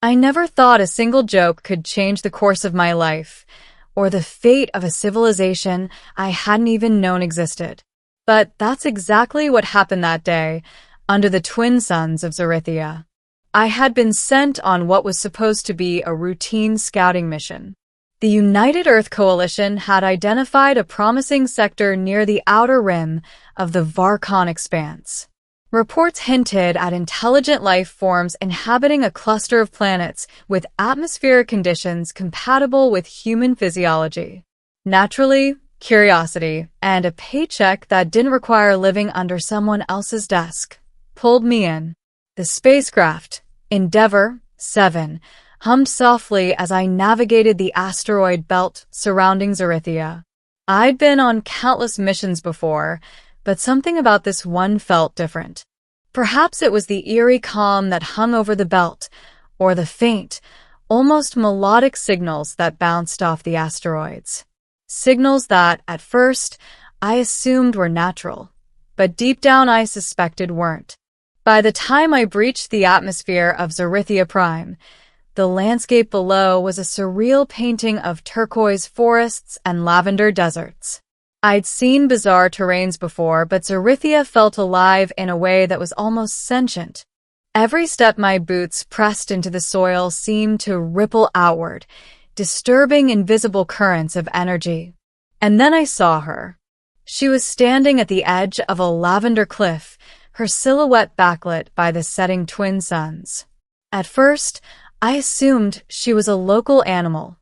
I never thought a single joke could change the course of my life, or the fate of a civilization I hadn't even known existed. But that's exactly what happened that day, under the twin suns of Zerythia. I had been sent on what was supposed to be a routine scouting mission. The United Earth Coalition had identified a promising sector near the outer rim of the Varkon expanse. Reports hinted at intelligent life forms inhabiting a cluster of planets with atmospheric conditions compatible with human physiology. Naturally, curiosity and a paycheck that didn't require living under someone else's desk pulled me in. The spacecraft, Endeavour 7, hummed softly as I navigated the asteroid belt surrounding Zerythia. I'd been on countless missions before, but something about this one felt different. Perhaps it was the eerie calm that hung over the belt, or the faint, almost melodic signals that bounced off the asteroids. Signals that, at first, I assumed were natural, but deep down I suspected weren't. By the time I breached the atmosphere of Zerythia Prime, the landscape below was a surreal painting of turquoise forests and lavender deserts. I'd seen bizarre terrains before, but Zerythia felt alive in a way that was almost sentient. Every step my boots pressed into the soil seemed to ripple outward, disturbing invisible currents of energy. And then I saw her. She was standing at the edge of a lavender cliff, her silhouette backlit by the setting twin suns. At first, I assumed she was a local animal,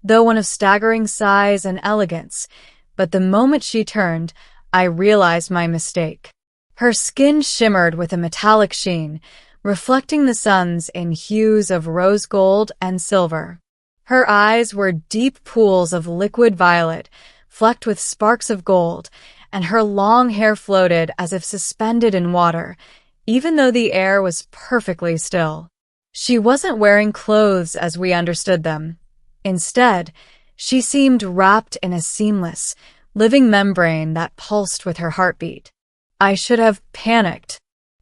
though one of staggering size and elegance, but the moment she turned, I realized my mistake. Her skin shimmered with a metallic sheen, reflecting the suns in hues of rose gold and silver. Her eyes were deep pools of liquid violet, flecked with sparks of gold, and her long hair floated as if suspended in water, even though the air was perfectly still. She wasn't wearing clothes as we understood them. Instead, she seemed wrapped in a seamless, living membrane that pulsed with her heartbeat. I should have panicked.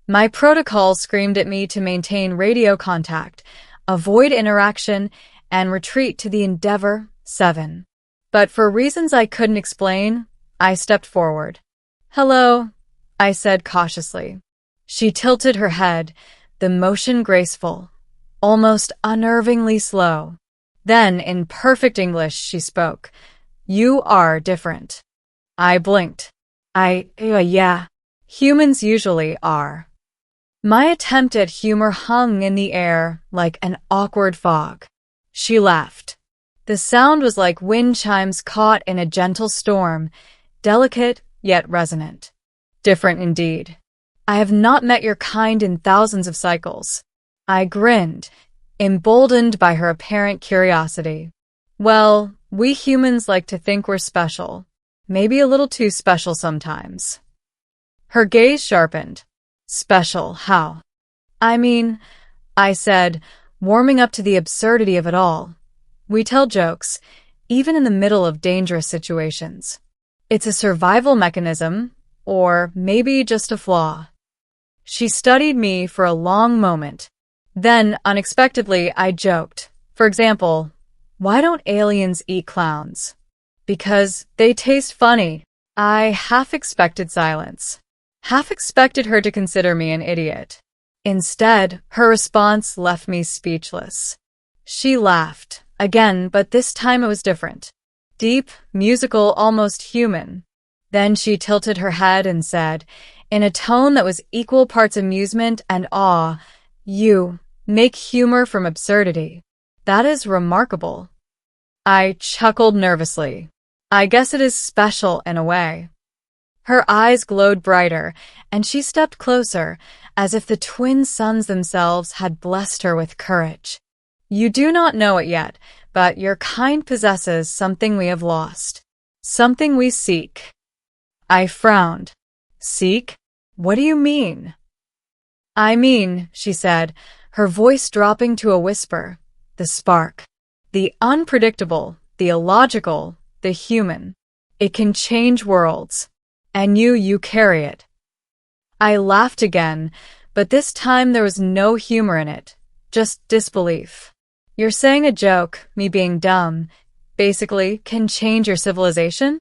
My protocol screamed at me to maintain radio contact, avoid interaction, and retreat to the Endeavour 7. But for reasons I couldn't explain, I stepped forward. "Hello," I said cautiously. She tilted her head, the motion graceful, almost unnervingly slow. Then, in perfect English, she spoke. "You are different." I blinked. Yeah. Humans usually are. My attempt at humor hung in the air like an awkward fog. She laughed. The sound was like wind chimes caught in a gentle storm, delicate yet resonant. "Different indeed. I have not met your kind in thousands of cycles." I grinned, emboldened by her apparent curiosity. "Well, we humans like to think we're special. Maybe a little too special sometimes." Her gaze sharpened. "Special, how?" I said, warming up to the absurdity of it all. "We tell jokes, even in the middle of dangerous situations. It's a survival mechanism, or maybe just a flaw." She studied me for a long moment. Then, unexpectedly, I joked. "For example, why don't aliens eat clowns?" "Because they taste funny." I half expected silence. Half expected her to consider me an idiot. Instead, her response left me speechless. She laughed, again, but this time it was different. Deep, musical, almost human. Then she tilted her head and said, in a tone that was equal parts amusement and awe, "You make humor from absurdity. That is remarkable." I chuckled nervously. "I guess it is special in a way." Her eyes glowed brighter, and she stepped closer, as if the twin suns themselves had blessed her with courage. "You do not know it yet, but your kind possesses something we have lost. Something we seek." I frowned. "Seek? What do you mean?" "I mean," she said, her voice dropping to a whisper, "the spark. The unpredictable, the illogical, the human. It can change worlds. And you carry it." I laughed again, but this time there was no humor in it, just disbelief. You're saying a joke, me being dumb, basically can change your civilization?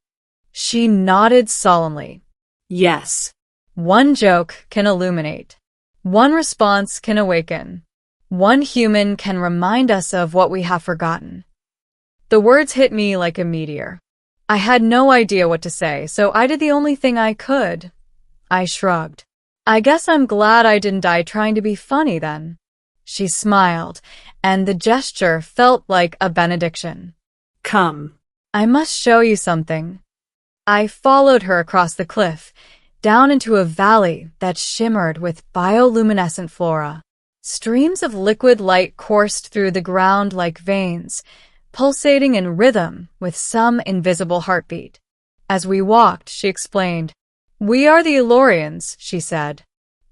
She nodded solemnly. Yes. One joke can illuminate. One response can awaken. One human can remind us of what we have forgotten. The words hit me like a meteor. I had no idea what to say, so I did the only thing I could. I shrugged. I guess I'm glad I didn't die trying to be funny then. She smiled, and the gesture felt like a benediction. Come. I must show you something. I followed her across the cliff, down into a valley that shimmered with bioluminescent flora. Streams of liquid light coursed through the ground like veins, pulsating in rhythm with some invisible heartbeat. As we walked, she explained, "We are the Elorians," she said.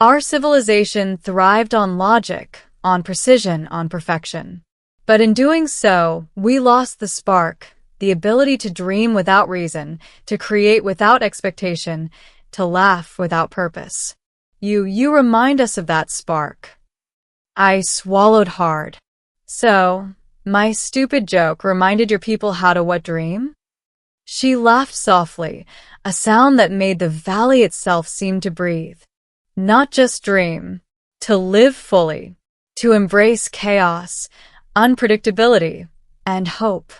"Our civilization thrived on logic, on precision, on perfection. But in doing so, we lost the spark, the ability to dream without reason, to create without expectation, to laugh without purpose. You remind us of that spark." I swallowed hard. "So, my stupid joke reminded your people how to what dream?" She laughed softly, a sound that made the valley itself seem to breathe. "Not just dream, to live fully, to embrace chaos, unpredictability, and hope.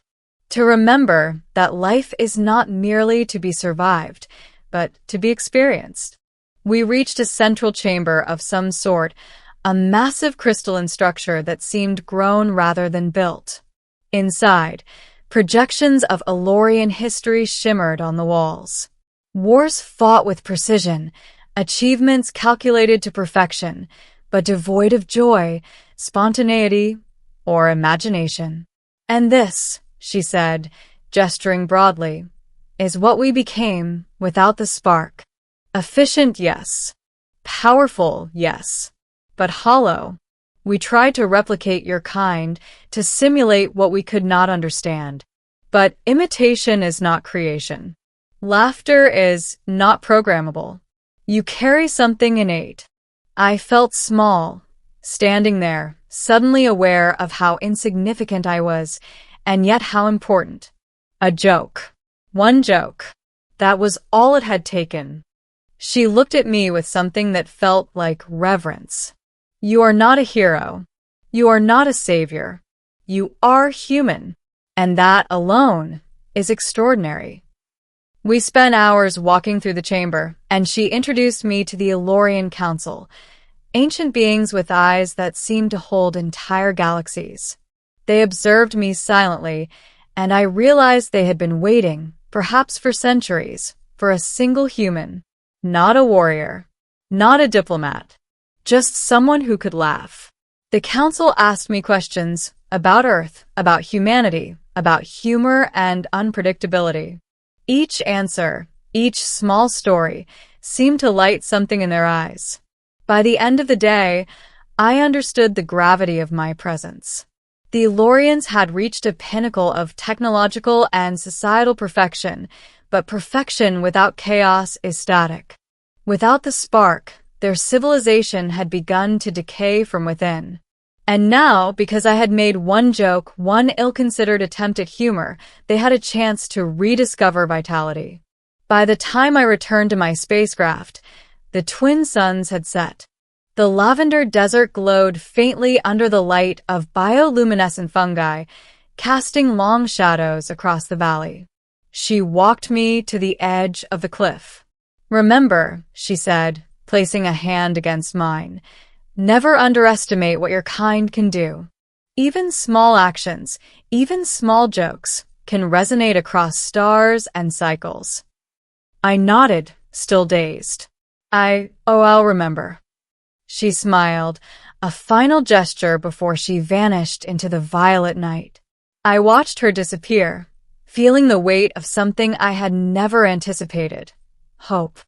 To remember that life is not merely to be survived, but to be experienced." We reached a central chamber of some sort, a massive crystalline structure that seemed grown rather than built. Inside, projections of Elorian history shimmered on the walls. Wars fought with precision, achievements calculated to perfection, but devoid of joy, spontaneity, or imagination. "And this," she said, gesturing broadly, "is what we became without the spark. Efficient, yes. Powerful, yes. But hollow. We tried to replicate your kind, to simulate what we could not understand. But imitation is not creation. Laughter is not programmable. You carry something innate." I felt small, standing there, suddenly aware of how insignificant I was, and yet how important. A joke. One joke. That was all it had taken. She looked at me with something that felt like reverence. "You are not a hero. You are not a savior. You are human. And that alone is extraordinary." We spent hours walking through the chamber, and she introduced me to the Elorian Council, ancient beings with eyes that seemed to hold entire galaxies. They observed me silently, and I realized they had been waiting, perhaps for centuries, for a single human. Not a warrior, not a diplomat, just someone who could laugh. The council asked me questions about Earth, about humanity, about humor and unpredictability. Each answer, each small story, seemed to light something in their eyes. By the end of the day, I understood the gravity of my presence. The Elorians had reached a pinnacle of technological and societal perfection, but perfection without chaos is static. Without the spark, their civilization had begun to decay from within. And now, because I had made one joke, one ill-considered attempt at humor, they had a chance to rediscover vitality. By the time I returned to my spacecraft, the twin suns had set. The lavender desert glowed faintly under the light of bioluminescent fungi, casting long shadows across the valley. She walked me to the edge of the cliff. "Remember," she said, placing a hand against mine, "never underestimate what your kind can do. Even small actions, even small jokes, can resonate across stars and cycles." I nodded, still dazed. I'll remember." She smiled, a final gesture before she vanished into the violet night. I watched her disappear, feeling the weight of something I had never anticipated. Hope.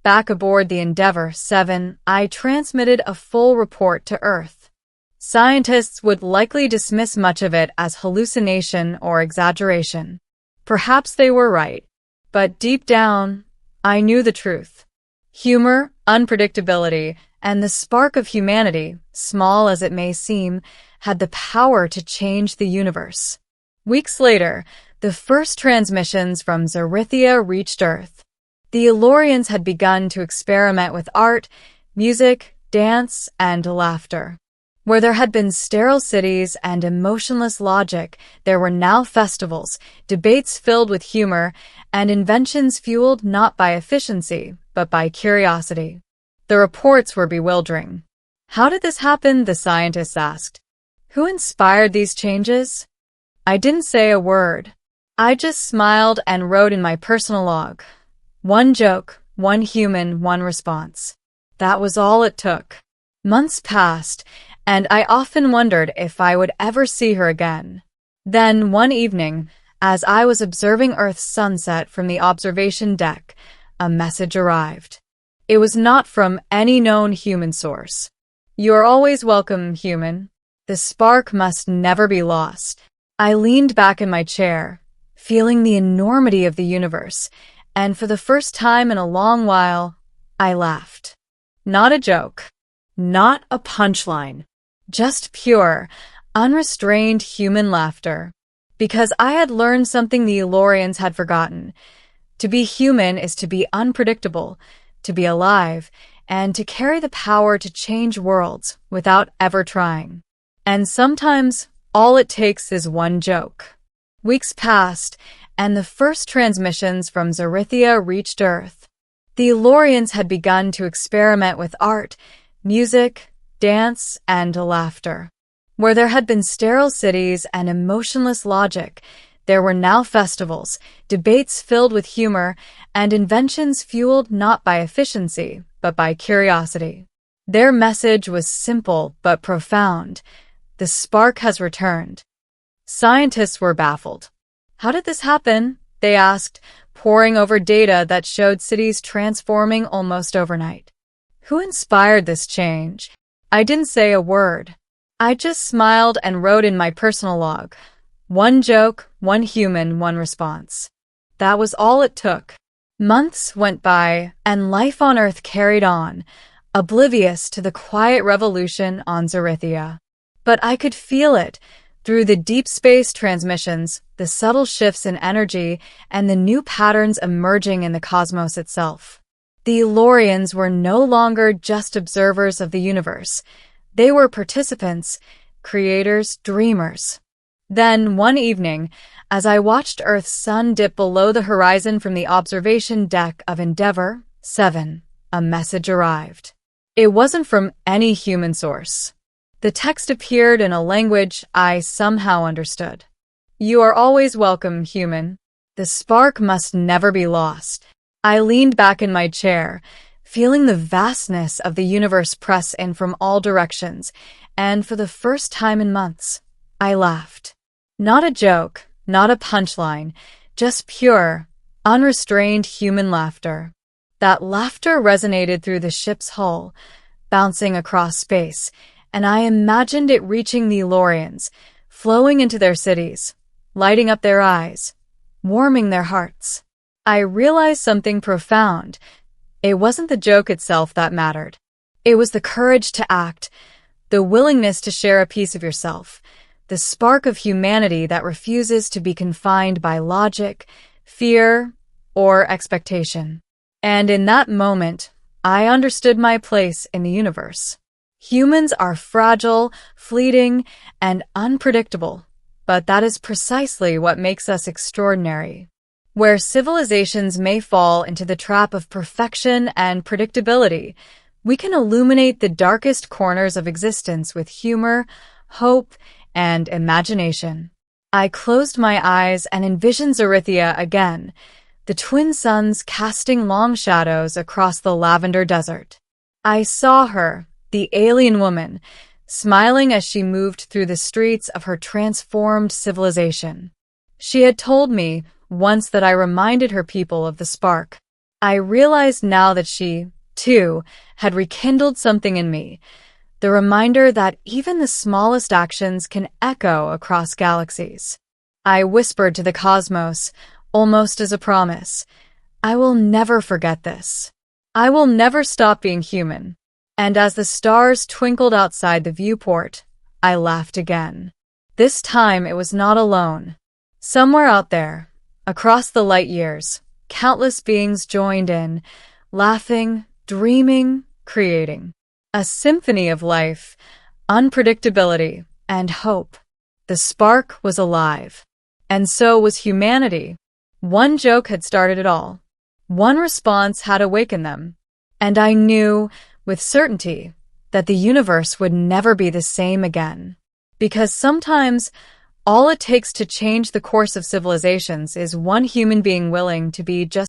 Back aboard the Endeavour 7, I transmitted a full report to Earth. Scientists would likely dismiss much of it as hallucination or exaggeration. Perhaps they were right, but deep down, I knew the truth. Humor, unpredictability, And the spark of humanity, small as it may seem, had the power to change the universe. Weeks later, the first transmissions from Zerythia reached Earth. The Elorians had begun to experiment with art, music, dance, and laughter. Where there had been sterile cities and emotionless logic, there were now festivals, debates filled with humor, and inventions fueled not by efficiency, but by curiosity. The reports were bewildering. How did this happen? The scientists asked. Who inspired these changes? I didn't say a word. I just smiled and wrote in my personal log. One joke, one human, one response. That was all it took. Months passed, and I often wondered if I would ever see her again. Then, one evening, as I was observing Earth's sunset from the observation deck, a message arrived. It was not from any known human source. You are always welcome, human. The spark must never be lost. I leaned back in my chair, feeling the enormity of the universe, and for the first time in a long while, I laughed. Not a joke. Not a punchline. Just pure, unrestrained human laughter. Because I had learned something the Elorians had forgotten. To be human is to be unpredictable, to be alive, and to carry the power to change worlds without ever trying. And sometimes, all it takes is one joke. Weeks passed, and the first transmissions from Zerythia reached Earth. The Elorians had begun to experiment with art, music, dance, and laughter. Where there had been sterile cities and emotionless logic, there were now festivals, debates filled with humor, and inventions fueled not by efficiency, but by curiosity. Their message was simple but profound. The spark has returned. Scientists were baffled. How did this happen? They asked, poring over data that showed cities transforming almost overnight. Who inspired this change? I didn't say a word. I just smiled and wrote in my personal log. One joke, one human, one response. That was all it took. Months went by, and life on Earth carried on, oblivious to the quiet revolution on Zerythia. But I could feel it, through the deep space transmissions, the subtle shifts in energy, and the new patterns emerging in the cosmos itself. The Elorians were no longer just observers of the universe. They were participants, creators, dreamers. Then, one evening, as I watched Earth's sun dip below the horizon from the observation deck of Endeavour 7, a message arrived. It wasn't from any human source. The text appeared in a language I somehow understood. You are always welcome, human. The spark must never be lost. I leaned back in my chair, feeling the vastness of the universe press in from all directions, and for the first time in months, I laughed. Not a joke, not a punchline, just pure, unrestrained human laughter. That laughter resonated through the ship's hull, bouncing across space, and I imagined it reaching the Elorians, flowing into their cities, lighting up their eyes, warming their hearts. I realized something profound. It wasn't the joke itself that mattered. It was the courage to act, the willingness to share a piece of yourself, the spark of humanity that refuses to be confined by logic, fear, or expectation. And in that moment, I understood my place in the universe. Humans are fragile, fleeting, and unpredictable, but that is precisely what makes us extraordinary. Where civilizations may fall into the trap of perfection and predictability, we can illuminate the darkest corners of existence with humor, hope, and imagination. I closed my eyes and envisioned Zerythia again, the twin suns casting long shadows across the lavender desert. I saw her, the alien woman, smiling as she moved through the streets of her transformed civilization. She had told me once that I reminded her people of the spark. I realized now that she, too, had rekindled something in me, the reminder that even the smallest actions can echo across galaxies. I whispered to the cosmos, almost as a promise, I will never forget this. I will never stop being human. And as the stars twinkled outside the viewport, I laughed again. This time it was not alone. Somewhere out there, across the light years, countless beings joined in, laughing, dreaming, creating. A symphony of life, unpredictability, and hope. The spark was alive. And so was humanity. One joke had started it all. One response had awakened them. And I knew, with certainty, that the universe would never be the same again. Because sometimes, all it takes to change the course of civilizations is one human being willing to be just